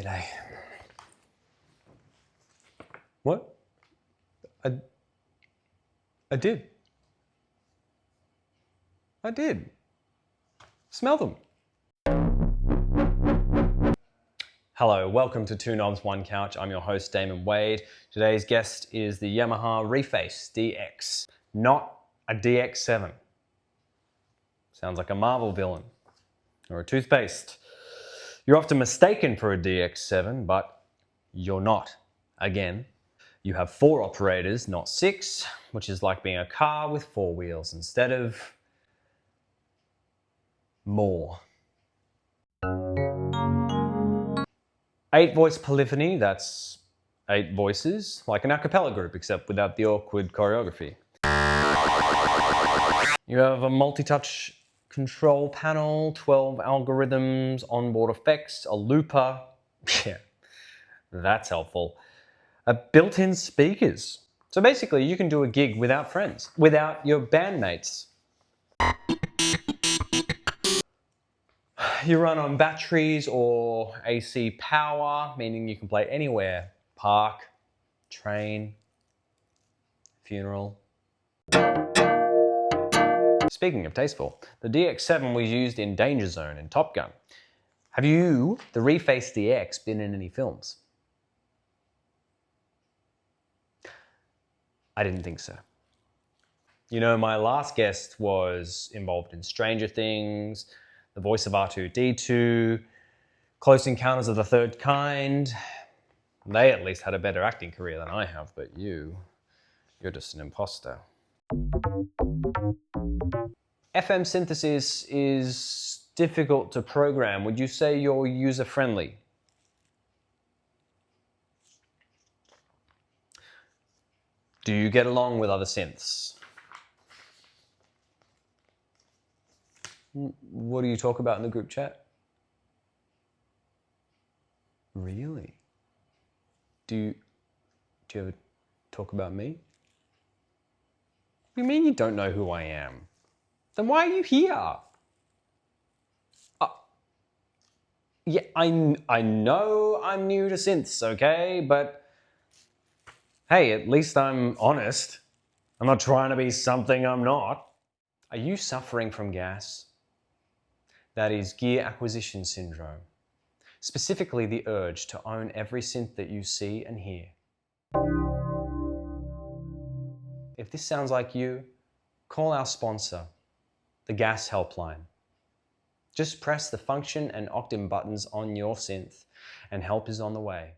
today. What? I did. I did. Smell them. Hello, welcome to Two Knobs, One Couch. I'm your host, Damon Wade. Today's guest is the Yamaha Reface DX, not a DX7. Sounds like a Marvel villain or a toothpaste. You're often mistaken for a DX7, but you're not. Again, you have 4 operators, not 6, which is like being a car with 4 wheels instead of more. 8 voice polyphony, that's 8 voices, like an a cappella group, except without the awkward choreography. You have a multi-touch control panel, 12 algorithms, onboard effects, a looper. Yeah, that's helpful. Built-in speakers. So basically you can do a gig without friends, without your bandmates. You run on batteries or AC power, meaning you can play anywhere. Park, train, funeral. Speaking of tasteful, the DX7 was used in Danger Zone and Top Gun. Have you, the Reface DX, been in any films? I didn't think so. You know, my last guest was involved in Stranger Things, the voice of R2-D2, Close Encounters of the Third Kind. They at least had a better acting career than I have, but you're just an imposter. FM synthesis is difficult to program. Would you say you're user-friendly? Do you get along with other synths? What do you talk about in the group chat? Really? Do you ever talk about me? What do you mean you don't know who I am? Then why are you here? Yeah, I know I'm new to synths, okay? But hey, at least I'm honest. I'm not trying to be something I'm not. Are you suffering from gas? That is gear acquisition syndrome. Specifically the urge to own every synth that you see and hear. If this sounds like you, call our sponsor, the Gas Helpline. Just press the function and octave buttons on your synth and help is on the way.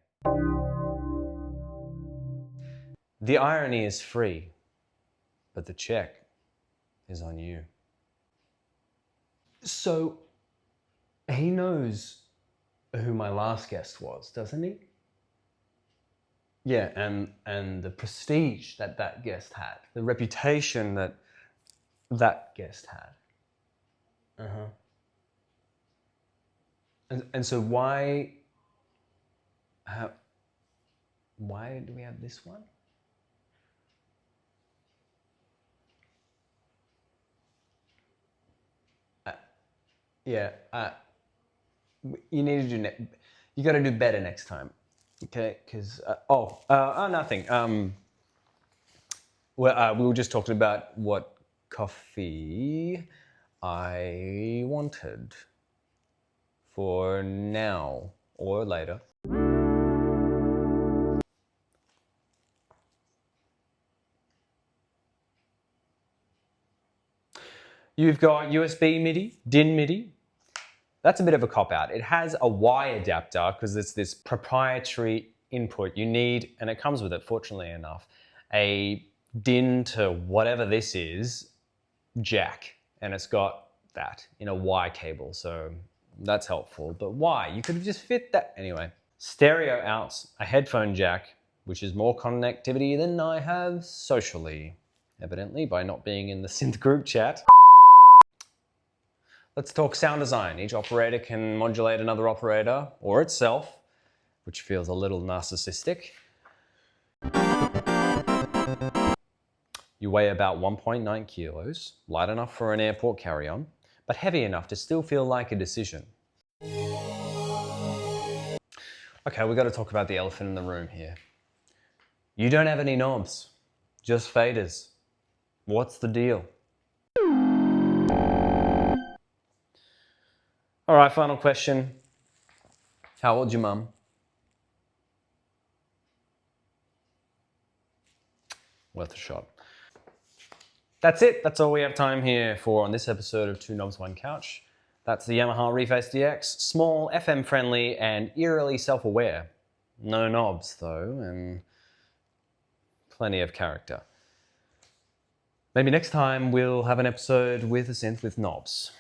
The irony is free, but the check is on you. So, he knows who my last guest was, doesn't he? Yeah, and the prestige that that guest had, the reputation that that guest had. And so why do we have this one? You need to do you got to do better next time, okay? Because nothing. We were just talking about what coffee I wanted for now or later. You've got USB MIDI, DIN MIDI. That's a bit of a cop-out. It has a Y adapter because it's this proprietary input you need, and it comes with it, fortunately enough, a DIN to whatever this is, jack, and it's got that in a Y cable, so that's helpful. But why? You could have just fit that. Anyway, stereo outs, a headphone jack, which is more connectivity than I have socially, evidently, by not being in the synth group chat. Let's talk sound design. Each operator can modulate another operator or itself, which feels a little narcissistic. You weigh about 1.9 kilos, light enough for an airport carry-on, but heavy enough to still feel like a decision. Okay, we've got to talk about the elephant in the room here. You don't have any knobs, just faders. What's the deal? All right, final question. How old's your mum? Worth a shot. That's it. That's all we have time here for on this episode of Two Knobs, One Couch. That's the Yamaha Reface DX. Small, FM friendly, and eerily self-aware. No knobs though, and plenty of character. Maybe next time we'll have an episode with a synth with knobs.